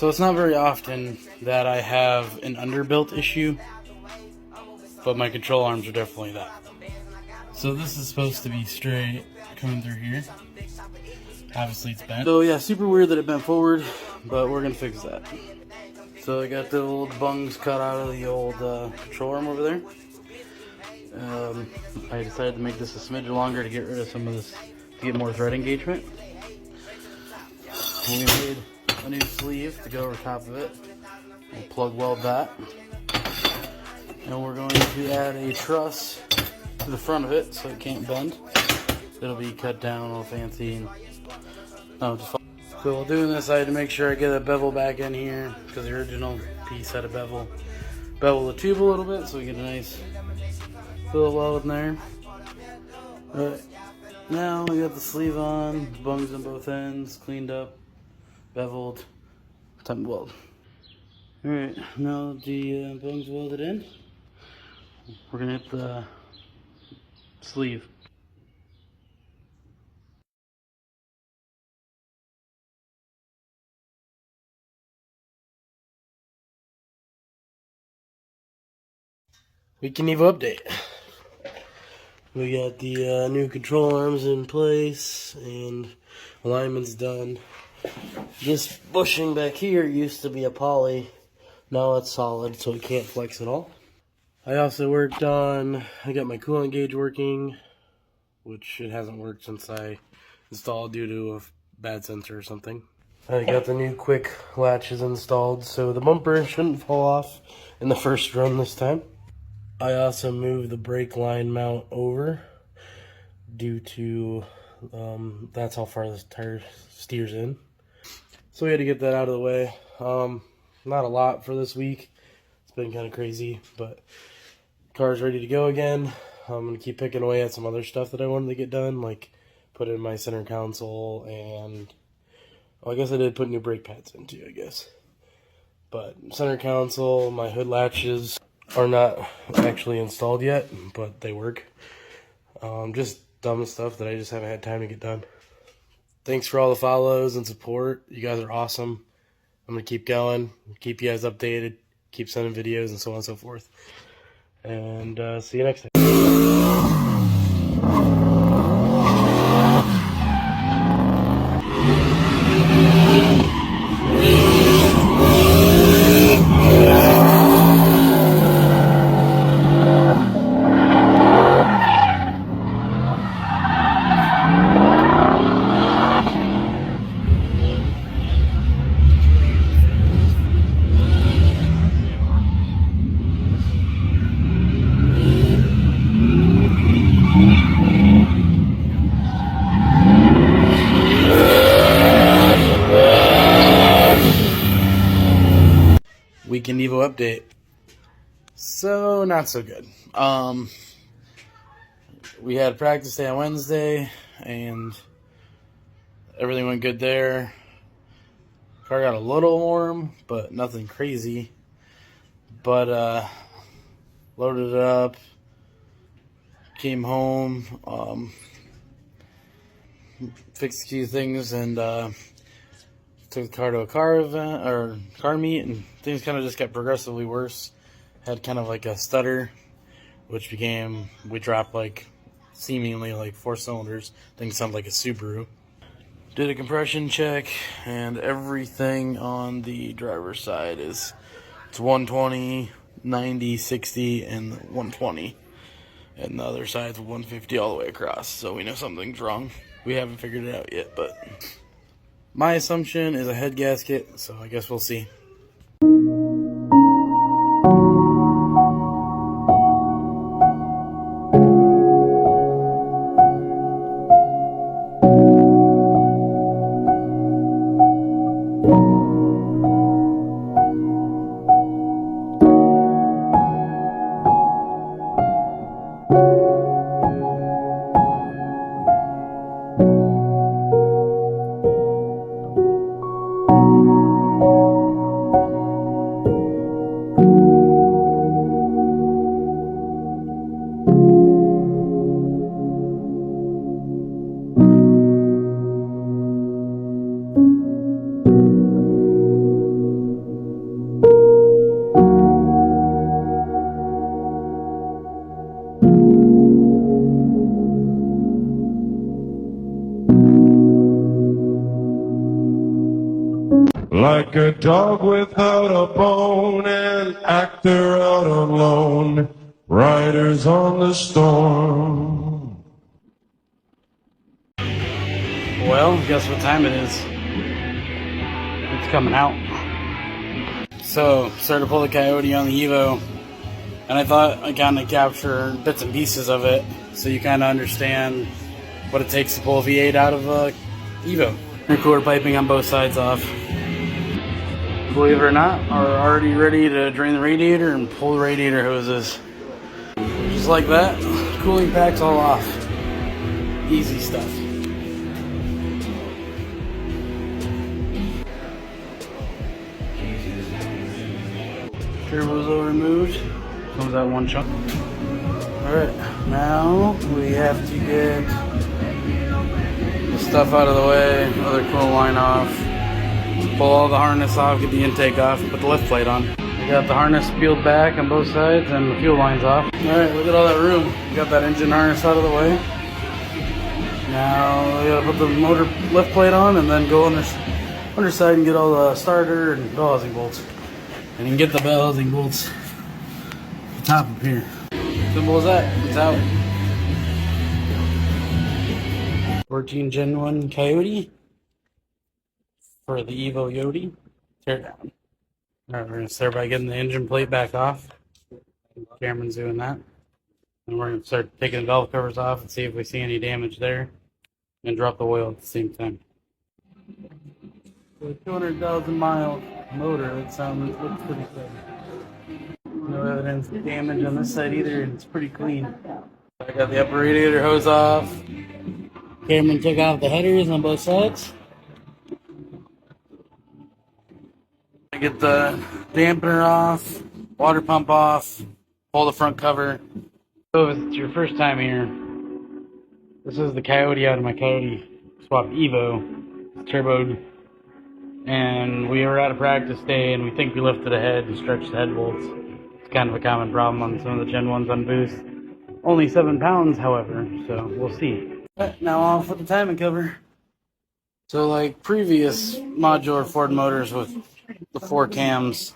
So it's not very often that I have an underbuilt issue, but my control arms are definitely that. So this is supposed to be straight coming through here. Obviously it's bent. So yeah, super weird that it bent forward, but we're gonna fix that. So I got the old bungs cut out of the old control arm over there. I decided to make this a smidge longer to get rid of some of this, to get more thread engagement. We made a new sleeve to go over top of it. We'll plug weld that. And we're going to add a truss to the front of it so it can't bend. It'll be cut down all fancy. And, so while doing this, I had to make sure I get a bevel back in here because the original piece had a bevel. Bevel the tube a little bit so we get a nice fill weld in there. Alright, now we got the sleeve on, bungs on both ends, cleaned up, beveled, time to weld. Alright, now the bungs welded in, we're going to hit the sleeve. Weekend EVO update. We got the new control arms in place and alignment's done. This bushing back here used to be a poly. Now it's solid, so it can't flex at all. I also worked on, I got my coolant gauge working, which it hasn't worked since I installed due to a bad sensor or something. I got the new quick latches installed, so the bumper shouldn't fall off in the first run this time. I also moved the brake line mount over due to, that's how far this tire steers in. So we had to get that out of the way. Not a lot for this week. It's been kind of crazy, but car's ready to go again. I'm going to keep picking away at some other stuff that I wanted to get done, like put in my center console and, well, I guess I did put new brake pads in too, I guess. But center console, my hood latches are not actually installed yet, but they work. Just dumb stuff that I just haven't had time to get done. Thanks for all the follows and support. You guys are awesome. I'm going to keep going, keep you guys updated, keep sending videos and so on and so forth. And see you next time. Weekend EVO update. So, not so good. We had practice day on Wednesday, and everything went good there. Car got a little warm, but nothing crazy. But, loaded it up, came home, fixed a few things, and, took the car to a car event, or car meet, and things kind of just got progressively worse. Had kind of like a stutter, which became, we dropped like, seemingly like 4 cylinders. Things sound like a Subaru. Did a compression check, and everything on the driver's side is, it's 120, 90, 60, and 120. And the other side's 150 all the way across, so we know something's wrong. We haven't figured it out yet, but my assumption is a head gasket, so I guess we'll see. like a dog without a bone, an actor out alone, riders on the storm. Well, guess what time it is? It's coming out. So, started to pull the Coyote on the EVO, and I thought I kind of capture bits and pieces of it, so you kind of understand what it takes to pull a V8 out of a EVO. Intercooler piping on both sides off. Believe it or not, are already ready to drain the radiator and pull the radiator hoses. Just like that, cooling pack's all off. Easy stuff. Turbo's all removed. Comes out one chunk. Alright, now we have to get the stuff out of the way, other coolant line off, pull all the harness off, get the intake off, put the lift plate on. We got the harness peeled back on both sides and the fuel lines off. Alright, look at all that room. We got that engine harness out of the way. Now we gotta put the motor lift plate on and then go underside and get all the starter and bell housing bolts. And you can get the bell housing bolts at the top up here. Simple as that. It's out. 14 Gen 1 Coyote for the EVO Yodi. Tear down. Alright, we're going to start by getting the engine plate back off. Cameron's doing that. And we're going to start taking the valve covers off and see if we see any damage there. And drop the oil at the same time. So 200,000 mile motor, looks pretty good. No evidence of damage on this side either, and it's pretty clean. I got the upper radiator hose off. Cameron took off the headers on both sides. I get the dampener off, water pump off, pull the front cover. So if it's your first time here, this is the Coyote out of my Coyote Swap EVO. It's turboed. And we were at a practice day and we think we lifted a head and stretched the head bolts. It's kind of a common problem on some of the Gen 1s on boost. Only 7 pounds, however, so we'll see. Right, now off with the timing cover. So like previous modular Ford motors with the 4 cams,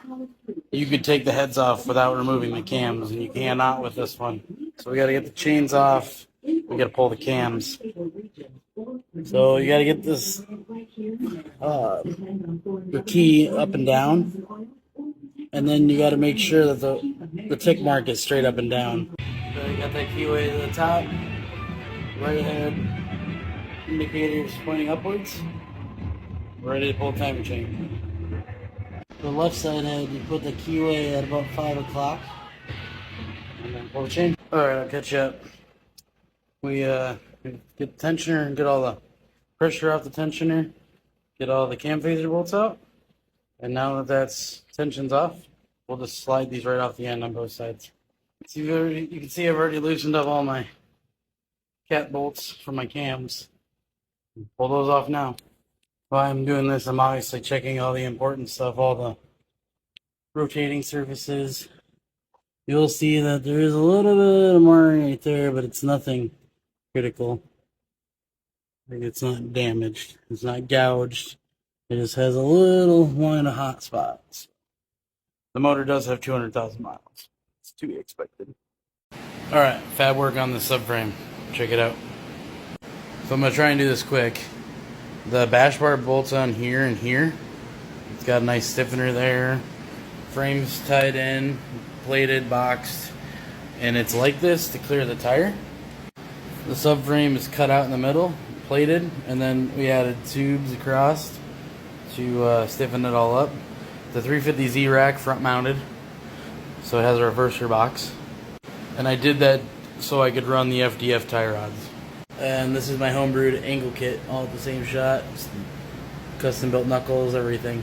you could take the heads off without removing the cams, and you cannot with this one. So we got to get the chains off, we got to pull the cams. So you got to get this the key up and down, and then you got to make sure that the tick mark is straight up and down. So you got that keyway to the top, right head indicators pointing upwards. We're ready to pull the timing chain. The left side head, you put the keyway at about 5 o'clock, and then pull the chain. All right, I'll catch you up. We get the tensioner and get all the pressure off the tensioner, get all the cam phaser bolts out, and now that tension's off, we'll just slide these right off the end on both sides. So you can see I've already loosened up all my cat bolts for my cams. Pull those off now. While I'm doing this, I'm obviously checking all the important stuff, all the rotating surfaces. You'll see that there is a little bit of marring right there, but it's nothing critical. Like, it's not damaged, it's not gouged. It just has a little line of hot spots. The motor does have 200,000 miles. It's to be expected. Alright, fab work on the subframe. Check it out. So I'm going to try and do this quick. The bash bar bolts on here and here. It's got a nice stiffener there. Frame's tied in, plated, boxed. And it's like this to clear the tire. The subframe is cut out in the middle, plated, and then we added tubes across to stiffen it all up. The 350Z rack front mounted, so it has a reverser box. And I did that so I could run the FDF tie rods. And this is my homebrewed angle kit, all at the same shot. Custom built knuckles, everything.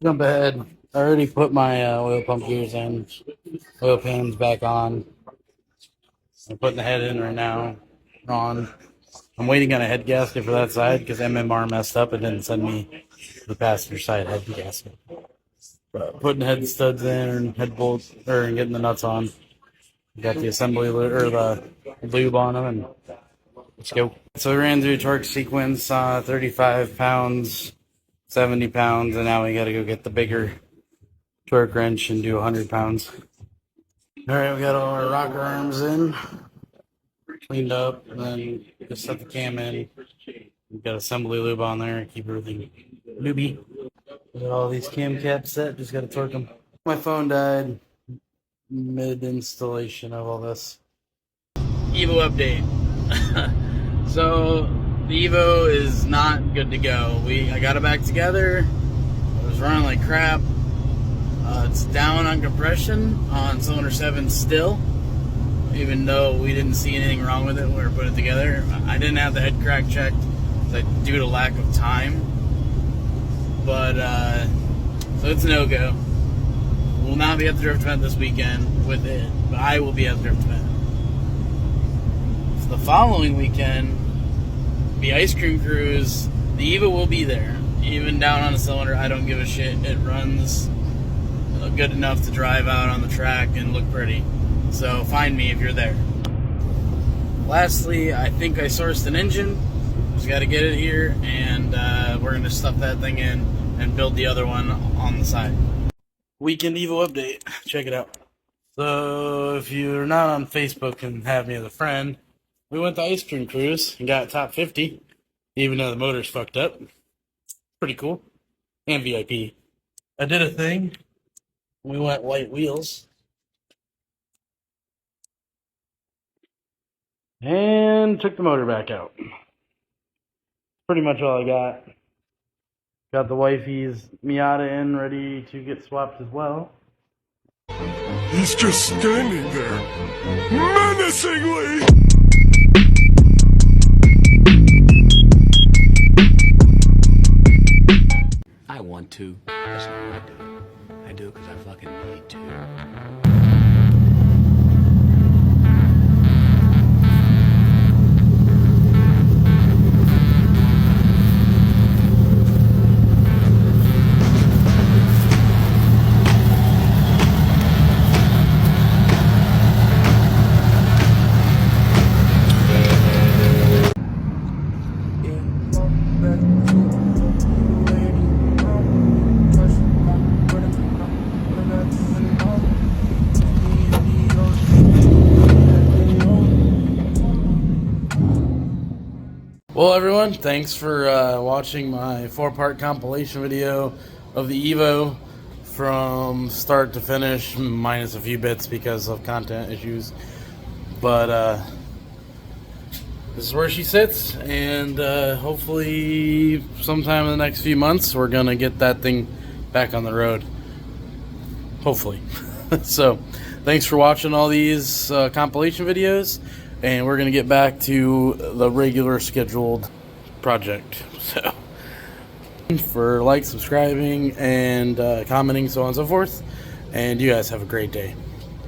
Jump ahead. I already put my oil pump gears in, oil pans back on. I'm putting the head in right now, on. I'm waiting on a head gasket for that side because MMR messed up and didn't send me the passenger side head gasket. But putting head studs in and head bolts, or getting the nuts on. Got the assembly or the lube on them, and let's go. So we ran through a torque sequence, 35 pounds, 70 pounds, and now we got to go get the bigger torque wrench and do 100 pounds. All right, we got all our rocker arms in, cleaned up, and then just set the cam in. We've got assembly lube on there, keep everything lubey. Got all these cam caps set, just got to torque them. My phone died mid-installation of all this. EVO update. So the EVO is not good to go. I got it back together. It was running like crap. It's down on compression on cylinder 7 still, even though we didn't see anything wrong with it when we were putting it together. I didn't have the head crack checked due to lack of time, but so it's a no-go. We'll not be at the drift event this weekend with it, but I will be at the drift event. So the following weekend, the ice cream cruise, the EVO will be there. Even down on the cylinder, I don't give a shit. It runs good enough to drive out on the track and look pretty. So find me if you're there. Lastly, I think I sourced an engine. Just got to get it here, and we're going to stuff that thing in and build the other one on the side. Weekend EVO update. Check it out. So if you're not on Facebook and have me as a friend, we went to ice cream cruise and got top 50, even though the motor's fucked up. Pretty cool. And VIP. I did a thing. We went white wheels. And took the motor back out. Pretty much all I got. Got the wifey's Miata in, ready to get swapped as well. He's just standing there, menacingly! I want to. That's not why I do it. I do it because I fucking need to. Well, everyone, thanks for watching my 4-part compilation video of the EVO from start to finish, minus a few bits because of content issues. But this is where she sits, and hopefully sometime in the next few months we're going to get that thing back on the road. Hopefully. So, thanks for watching all these compilation videos. And we're going to get back to the regular scheduled project. So, for subscribing, and commenting, so on and so forth. And you guys have a great day.